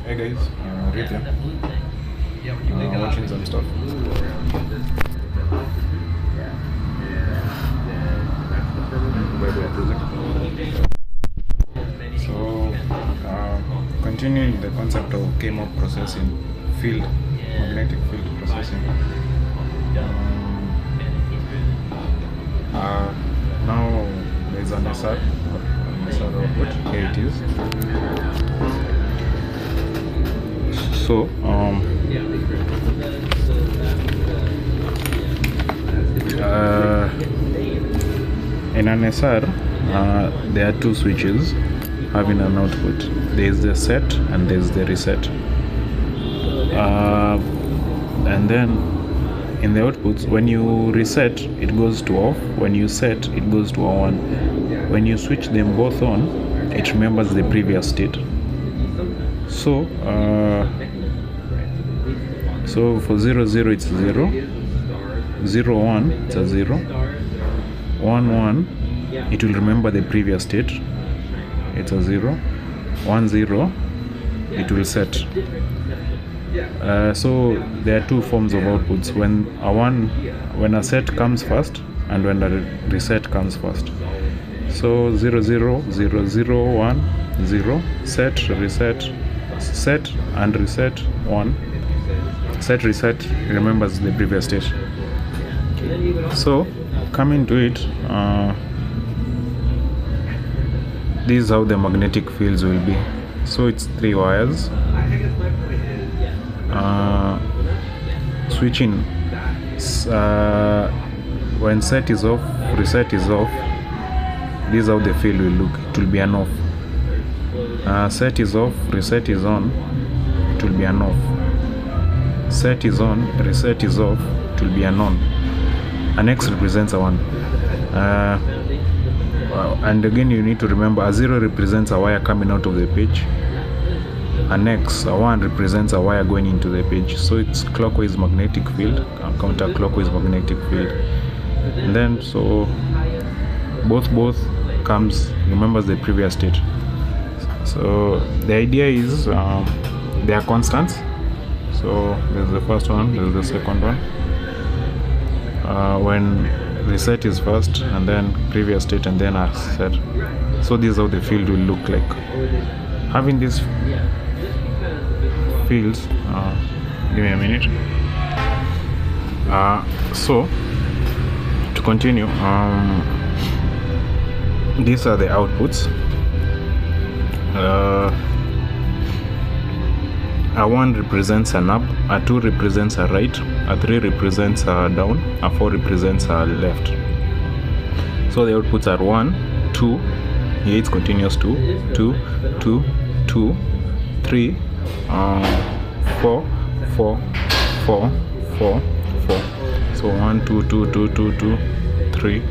Hey guys, Rithya. Watching some stuff. Bible project. So, continuing the concept of K-MOP processing, magnetic field processing. Now there's an SR output. Here it is. So, in an SR, there are two switches having an output. There is the set and there is the reset. And then in the outputs, when you reset, it goes to off. When you set, it goes to on. When you switch them both on, it remembers the previous state. So, for 0 0 it's 0, 0 1 it's a 0, 1 1 it will remember the previous state, it's a 0, 1 0 it will set. So there are two forms of outputs, when a set comes first and when a reset comes first. So 0 0 0 0 1 0, set, reset, set and reset 1, set, reset remembers the previous state. So coming to it, this is how the magnetic fields will be. So it's 3 wires, switching when set is off, reset is off. This is how the field will look. It will be an off. Set is off, reset is on, it will be an off. Set is on, reset is off, it will be an on. An X represents a 1. And again, you need to remember a 0 represents a wire coming out of the page. An X, a 1 represents a wire going into the page. So it's clockwise magnetic field, counterclockwise magnetic field. And then so both remembers the previous state. So the idea is they are constants. So there's the first one, there's the second one. When reset is first and then previous state and then a set. So this is how the field will look like. Having these fields, give me a minute. So to continue, these are the outputs. A 1 represents an up, a 2 represents a right, a 3 represents a down, a 4 represents a left. So the outputs are 1, 2, here it's continuous 2, 2, 2, 2, 3, 4, 4, 4, 4, 4. So 1, 2, 2, 2, 2, 2, 3,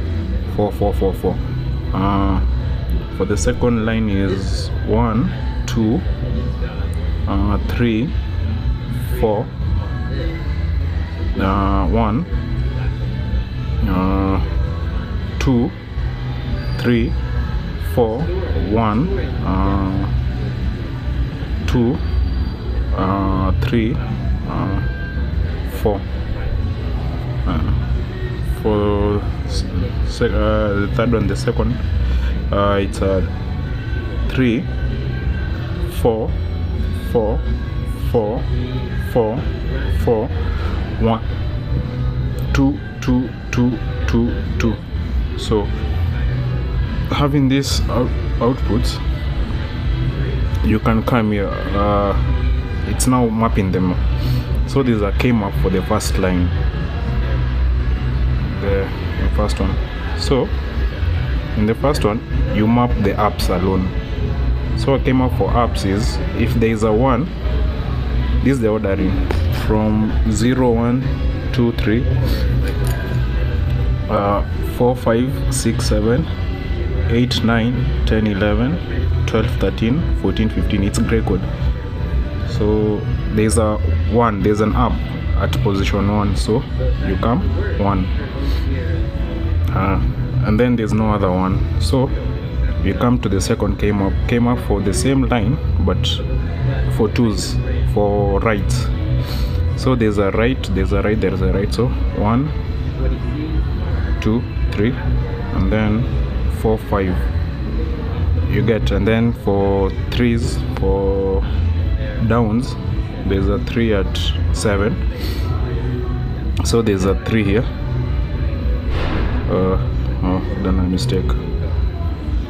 4, 4, 4, 4. For the second line is 1, 2, 3, 4, 1, 2, 3, 4, 1, 2, 3, 4. For the third one, the second, it's a 3, 4, 4, 4, 4, 4, 1, 2, 2, 2, 2, 2. So having these outputs, you can come here. It's now mapping them. So these are K-map for the first line, the first one. So in the first one, you map the ups alone. So what came up for ups is, if there is a 1, this is the ordering from 0, 1, 2, 3, 4, 5, 6, 7, 8, 9, 10, 11, 12, 13, 14, 15. It's gray code. So there's a 1, there's an up at position 1, so you come 1. And then there's no other one, so you come to the second came up for the same line, but for twos, for right. So there's a right, there's a right, there's a right. So 1, 2, 3, and then 4, 5. You get, and then for threes, for downs, there's a 3 at 7. So there's a 3 here. Oh, done a mistake.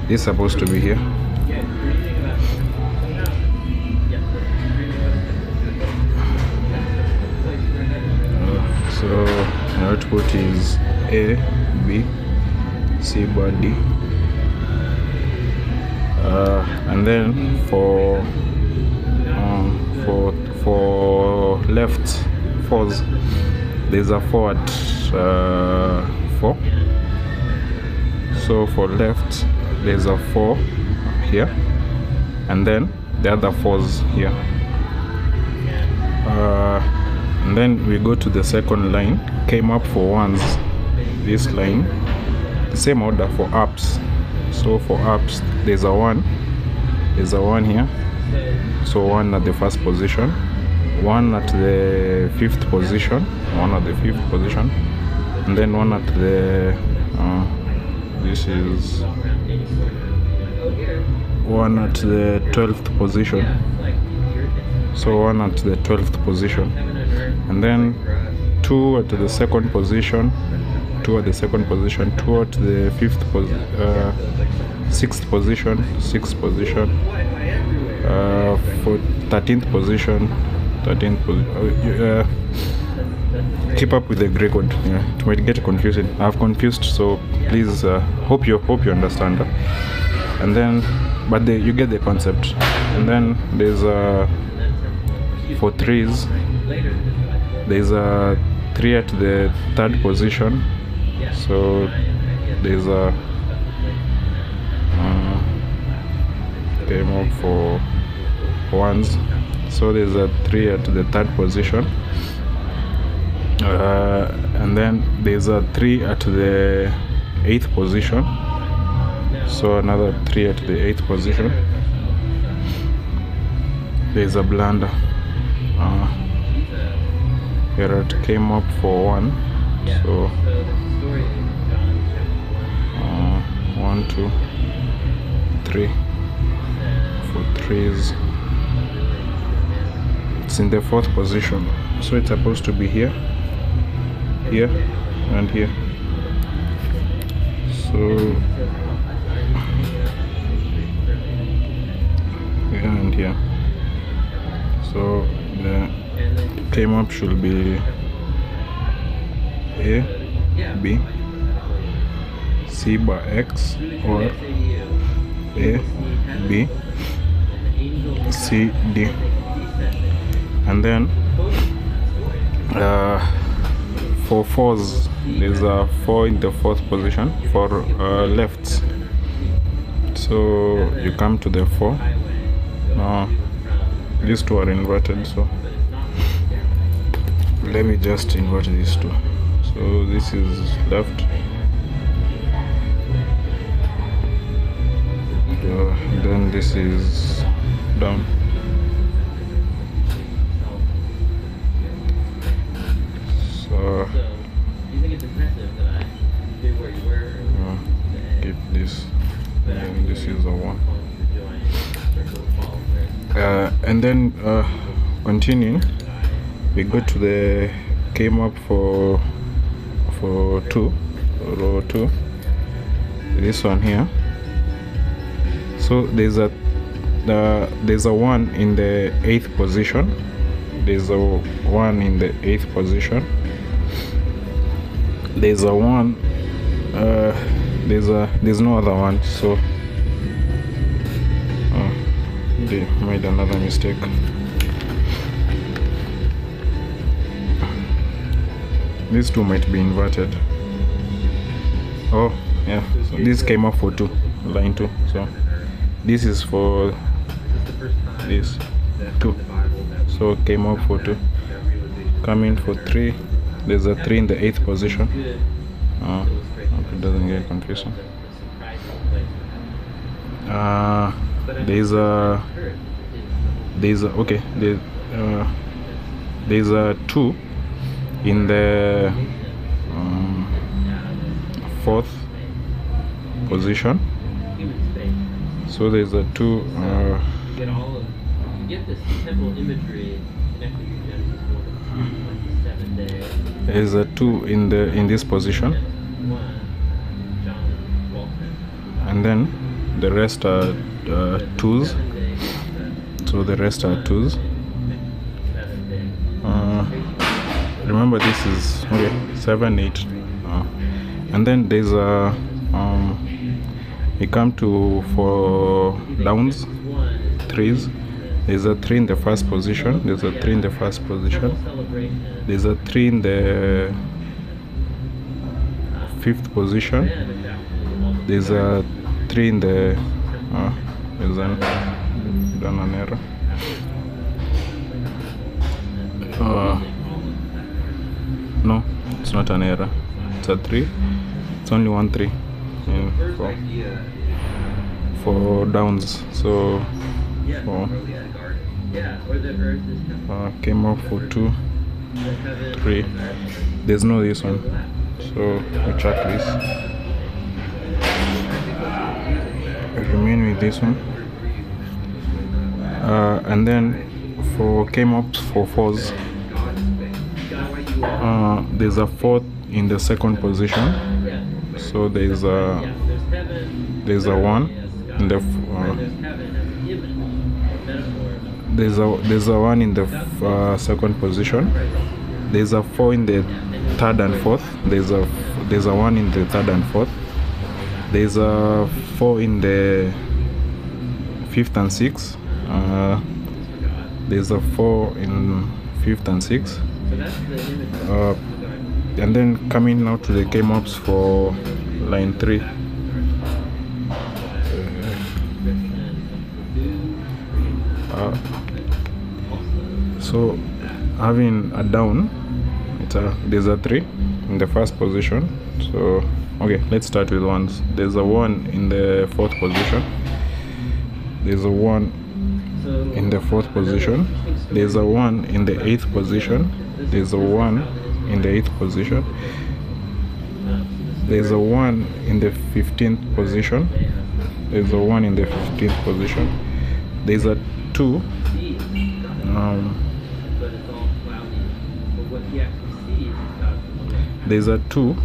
It's supposed to be here. So the output is A, B, C bar D. And then for left fours, there's a 4 at 4. So for left there's a 4 here, and then the other 4s here. And then we go to the second line, came up for ones, this line, the same order for ups. So for ups there's a 1, there's a 1 here, so 1 at the first position, 1 at the 5th position, 1 at the 5th position, and then 1 at the this is 1 at the 12th position, so 1 at the 12th position, and then 2 at the second position, 2 at the second position, 2 at the 6th position, 6th position, for 13th position, 13th position. Keep up with the Greek word. Yeah, it might get confusing. I've confused, so please hope you understand. And then, but you get the concept. And then there's for threes, there's a 3 at the 3rd position. So there's a came up for ones. So there's a 3 at the 3rd position. And then there's a 3 at the 8th position, so another 3 at the 8th position. There's a blunder. Here it came up for 1, so 1, 2, 3 for threes. It's in the 4th position, so it's supposed to be here, here, and here. So here and here. So the came up should be A, B, C bar X, or A, B, C, D. And then for fours, there's a 4 in the 4th position for lefts. So you come to the 4. Now these two are inverted, so let me just invert these two. So this is left, then this is down. So keep this, and this is a 1. And then continuing, we go to the came up for 2, row 2, this one here. So there's a 1 in the 8th position, there's a 1 in the 8th position, there's a 1, there's no other one, so they made another mistake. These two might be inverted. Oh yeah, so this came up for 2, line 2, so this is for this 2, so came up for 2, coming for 3, there's a 3 in the 8th position. Hope it doesn't get confusing. There's a there's a, okay, there's a 2 in the 4th position. So there's a 2 get this temple imagery connected to Genesis 1:27 day. There's a 2 in this position, and then the rest are 2s. So the rest are 2s. Remember, this is okay, 7, 8, and then there's a we come to for downs, 3s. There's a 3 in the first position. There's a 3 in the first position. There's a 3 in the 5th position. There's a 3 in the there's an error. No, it's not an error. It's a 3. It's only 1 3 for downs. So came up for 2, 3. There's no this one. So we check this. I remain with this one. And then for came up for 4s. There's a 4th in the 2nd position. So there's a 1 in the there's a 1 in the 2nd position. There's a 4 in the 3rd and 4th. There's a 1 in the 3rd and 4th. There's a 4 in the 5th and 6th. There's a 4 in 5th and 6th. And then coming now to the came-ups for line 3. So having a down, there's a 3 in the first position. So okay, let's start with ones. There's a 1 in the 4th position. There's a 1 in the 4th position. There's a 1 in the 8th position. There's a 1 in the 8th position. There's a 1 in the 15th position. There's a 1 in the 15th position. There's a 2 there's a 2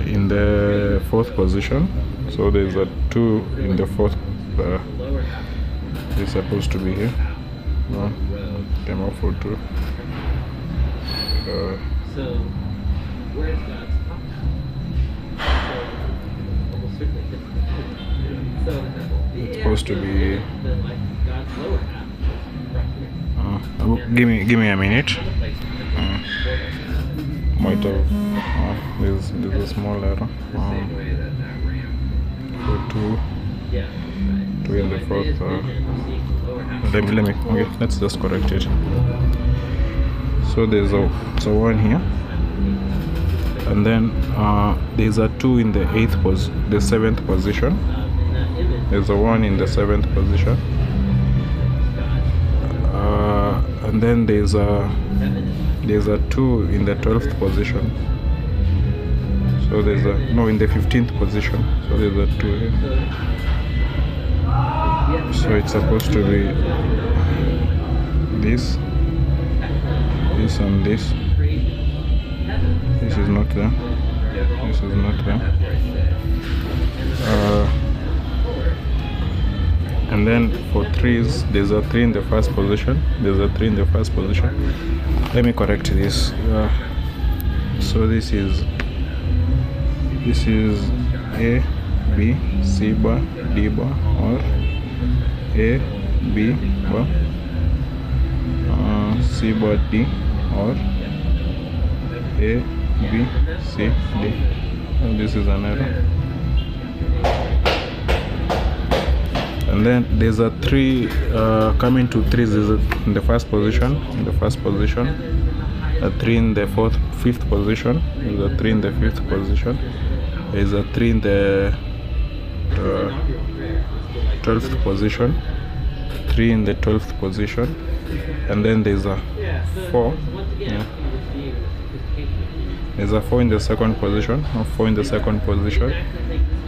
in the 4th position. So there's a 2 in the 4th. It's supposed to be here. Came up for 2. So where's God's top half? It's supposed to be. God's lower half. Give me a minute. Might have there's a small error. For 2 in the 4th. Let me okay, let's just correct it. So there's a 1 here, and then there's a 2 in the 7th position. There's a 1 in the 7th position, and then there's a 2 in the 12th position. So there's a in the 15th position. So there's a 2 here. So it's supposed to be this and this. This is not there. This is not there. And then for 3s, there's a 3 in the first position. There's a 3 in the first position. Let me correct this. So this is A, B, C bar, D bar, or A, B bar, C bar, D, or A, B, C, D. And this is an error. And then there's a 3 coming to 3s is in the first position. A 3 in the 5th position. There's a 3 in the 5th position. There's a 3 in the 12th position. 3 in the 12th position, and then there's a 4. Yeah. There's a 4 in the second position, a 4 in the second position,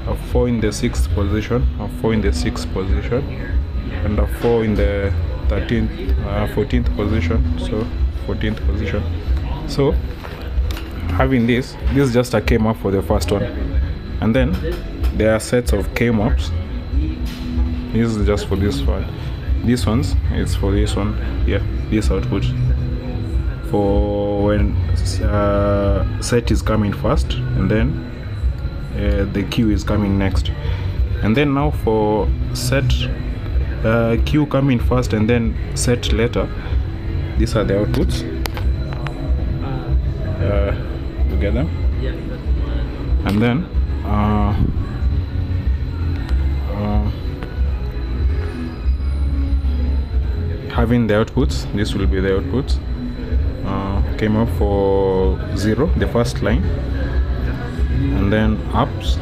a 4 in the 6th position, a 4 in the 6th position, and a 4 in the 14th position. So 14th position. So having this is just a K map for the first one, and then there are sets of K maps. This is just for this one. This one's is for this one. Yeah, this output for when set is coming first, and then the Q is coming next. And then now for set Q coming first and then set later, these are the outputs together. And then having the outputs, this will be the outputs. Came up for 0, the first line, and then ups,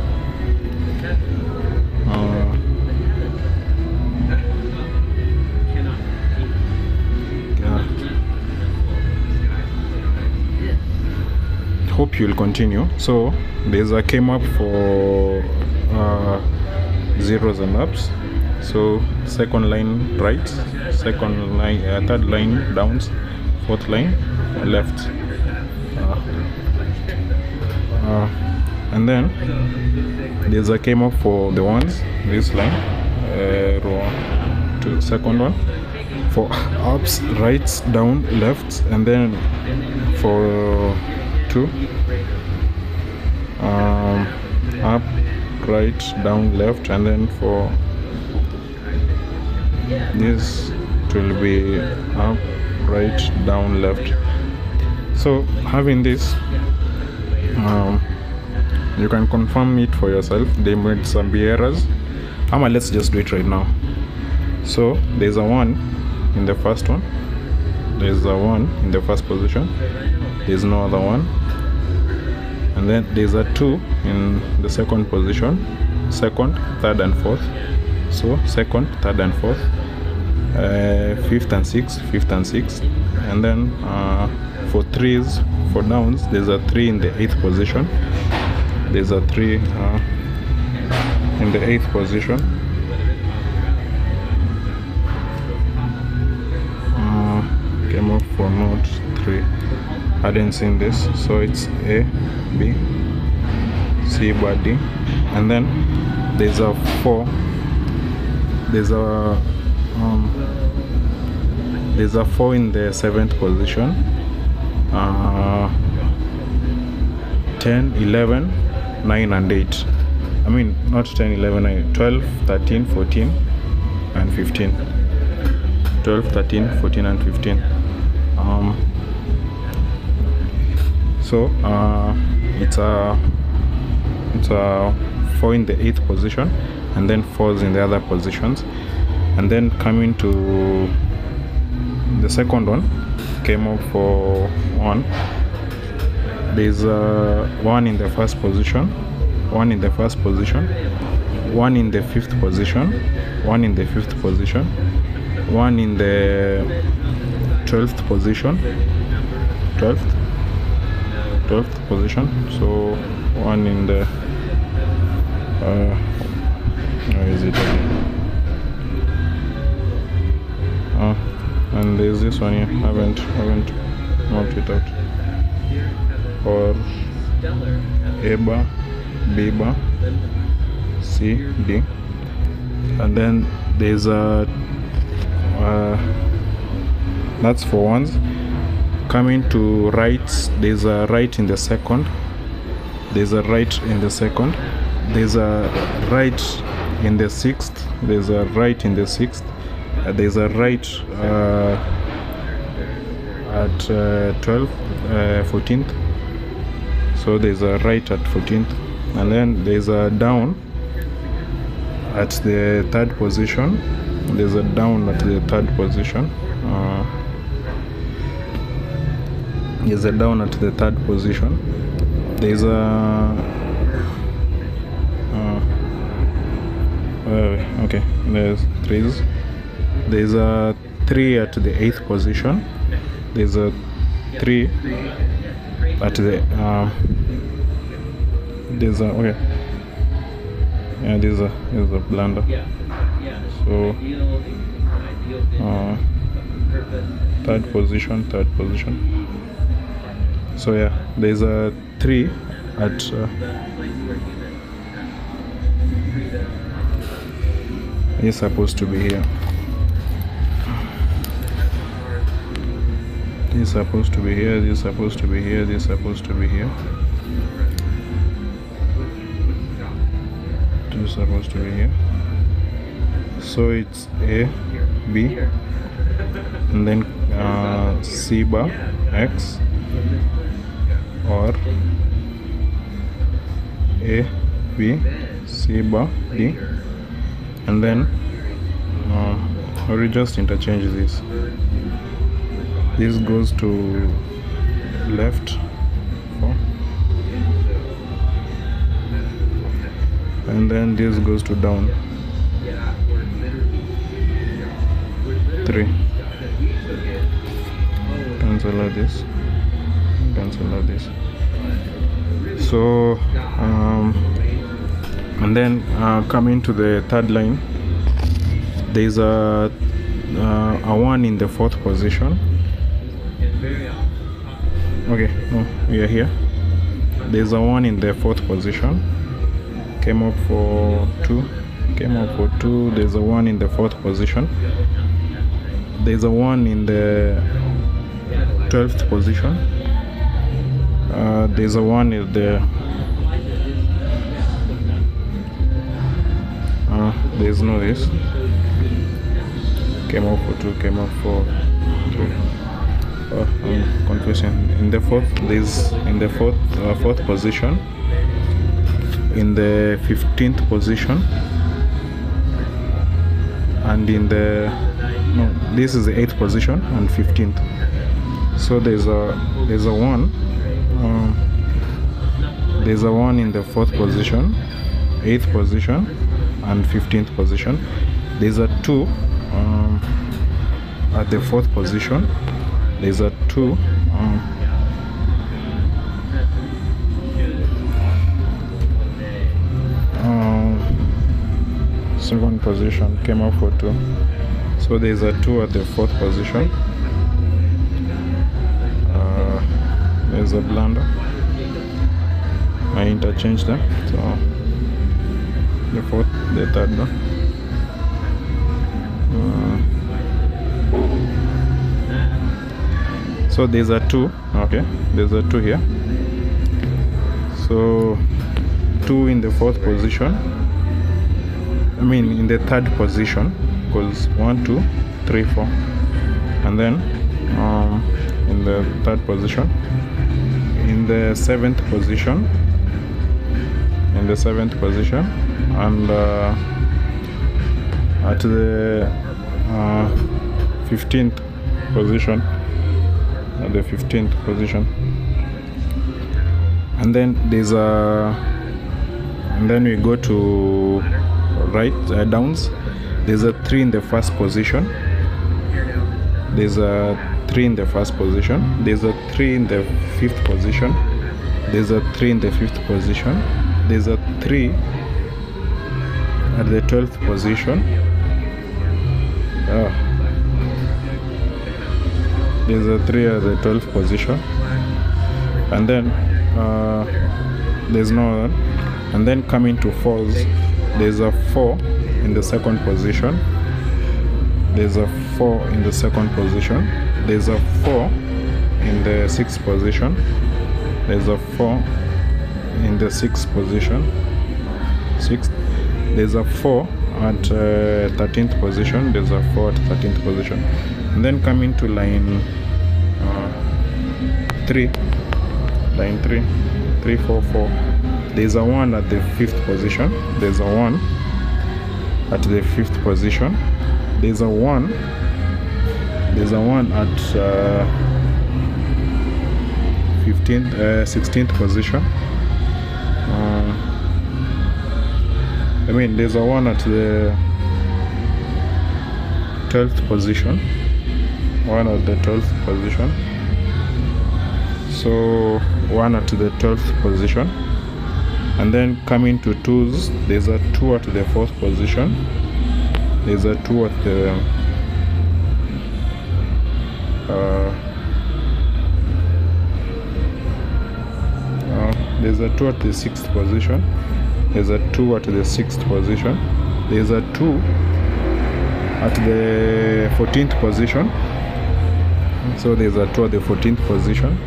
hope you'll continue. So there's a came up for zeros and ups. So second line right, second line, third line downs, fourth line left, and then there's a came up for the ones, this line, row to second one, for ups, rights, down, left, and then for 2, up, right, down, left, and then for this it will be up, right, down, left. So having this, you can confirm it for yourself. They made some errors. Let's just do it right now. So there's a 1 in the first one, there's a 1 in the first position, there's no other one, and then there's a 2 in the second position, second, third, and fourth. So second, third, and fourth, fifth and sixth, and then for threes, for downs, there's a 3 in the 8th position, there's a 3 in the 8th position, came up for note 3. Hadn't seen this, so it's A, B, C, bar, D, and then there's a 4. There's a 4 in the 7th position, 10, 11, 9, and 8. I mean, not 10, 11, 9, 12, 13, 14, and 15. 12, 13, 14, and 15. So it's a 4 in the 8th position, and then 4s in the other positions. And then coming to the second one, came up for 1. There's 1 in the first position, 1 in the first position, 1 in the 5th position, 1 in the 5th position, 1 in the 12th position, 12th position. So 1 in the where is it again? And there's this one here. Haven't marked it out. Or A bar, B bar, C, D, and then there's a that's for ones. Coming to rights, there's a right in the second, there's a right in the second, there's a right in the 6th, there's a right in the 6th, there's a right at 12th, 14th, so there's a right at 14th, and then there's a down at the 3rd position, there's a down at the 3rd position, there's a down at the 3rd position, there's a okay, there's 3s, there's a 3 at the 8th position. There's a 3 at the there's a okay. Yeah, there's a blunder. So third position. So yeah, there's a 3 at it's supposed to be here. This is supposed to be here. This is supposed to be here. This is supposed to be here. This is supposed to be here. So it's A, B, and then C bar X, or A, B, C bar D, and then we just interchange this. This goes to left 4, and then this goes to down 3. Cancel out this. So and then coming to the third line, there's a 1 in the 4th position. Okay, no, we are here. There's a 1 in the 4th position. Came up for 2. There's a 1 in the 4th position. There's a 1 in the 12th position. There's a 1 in the there's no this. Came up for 2. Came up for 3. I'm confusing. In the 4th, there's in the 4th position, in the 15th position, and in the this is the 8th position and 15th. So there's a 1. There's a 1 in the 4th position, 8th position, and 15th position. There's a 2 at the 4th position. There's a 2 second position, came up for 2. So there's a 2 at the 4th position. There's a blunder. I interchanged them. So the 4th, the 3rd one. So there's a 2. Okay, there's a 2 here. So 2 in the 4th position. I mean in the 3rd position, because 1, 2, 3, 4, and then in the 3rd position, in the 7th position, and at the 15th position, and then there's a, and then we go to right downs. There's a 3 in the 1st position. There's a 3 in the 1st position. There's a 3 in the 5th position. There's a 3 in the 5th position. There's a 3 at the 12th position. There's a 3 at the 12th position, and then there's no one. And then coming to falls, there's a 4 in the 2nd position. There's a 4 in the 2nd position. There's a 4 in the 6th position. There's a 4 in the 6th position. There's a 4 at 13th position. There's a 4 at 13th position. And then coming to line 3, 3, 4, 4. There's a 1 at the 5th position. There's a 1 at the 5th position. There's a 1. There's a 1 at 16th position. I mean, there's a 1 at the 12th position, 1 at the 12th position. So 1 at the 12th position, and then coming to 2s, there's a 2 at the 4th position, there's a 2 at the there's a 2 at the 6th position, there's a 2 at the 6th position, there's a 2 at the 14th position, so there's a 2 at the 14th position,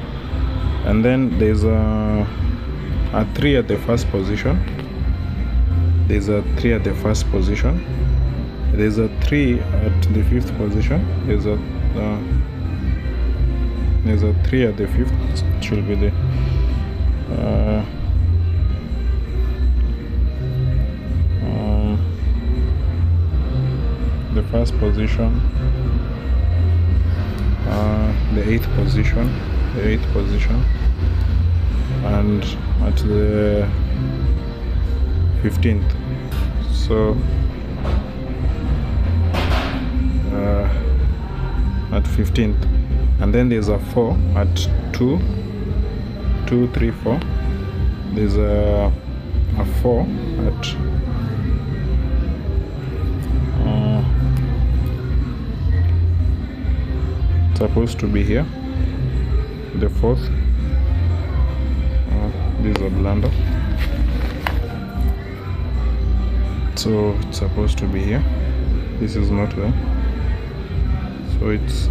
and then there's a 3 at the 1st position, there's a 3 at the 1st position, there's a 3 at the 5th position, there's a 3 at the 5th, it should be the first position, the 8th position, and at the 15th. So at 15th, and then there's a 4 at 2, 3, 4. There's a 4 at supposed to be here, the 4th. This is a blunder, so it's supposed to be here. This is not there, so it's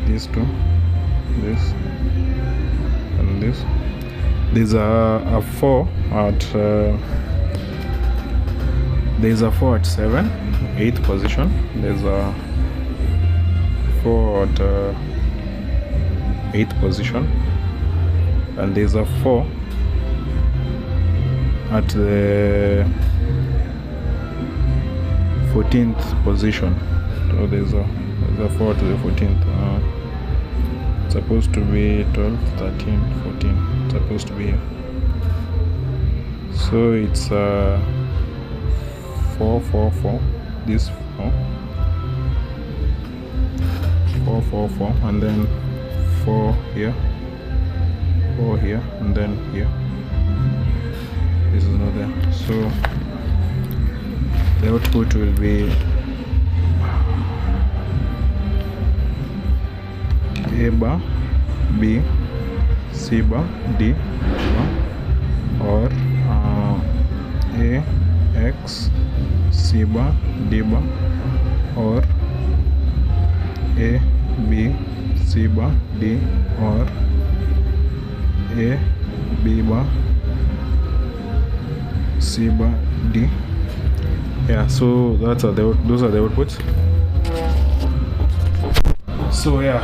these two, this and this. There's a 4 at there's a 4 at 7, 8th position. There's a 4 at 8th position, and there's a 4 at the 14th position. So there's a 4 to the 14th. It's supposed to be 12, 13, 14. It's supposed to be here. So it's 4, 4, 4. This 4, 4, 4, 4, and then 4 here, 4 here, and then here. This is not there. So the output will be A bar, B, C bar, D bar, or A, X, C bar, D bar, or A, B, C bar, D, or A, B bar, C bar, D. Yeah, so those are the outputs. So yeah,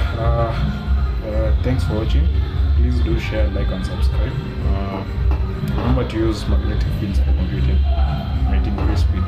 thanks for watching. Please do share, like, and subscribe. Remember to use magnetic fields for computing, making very speed.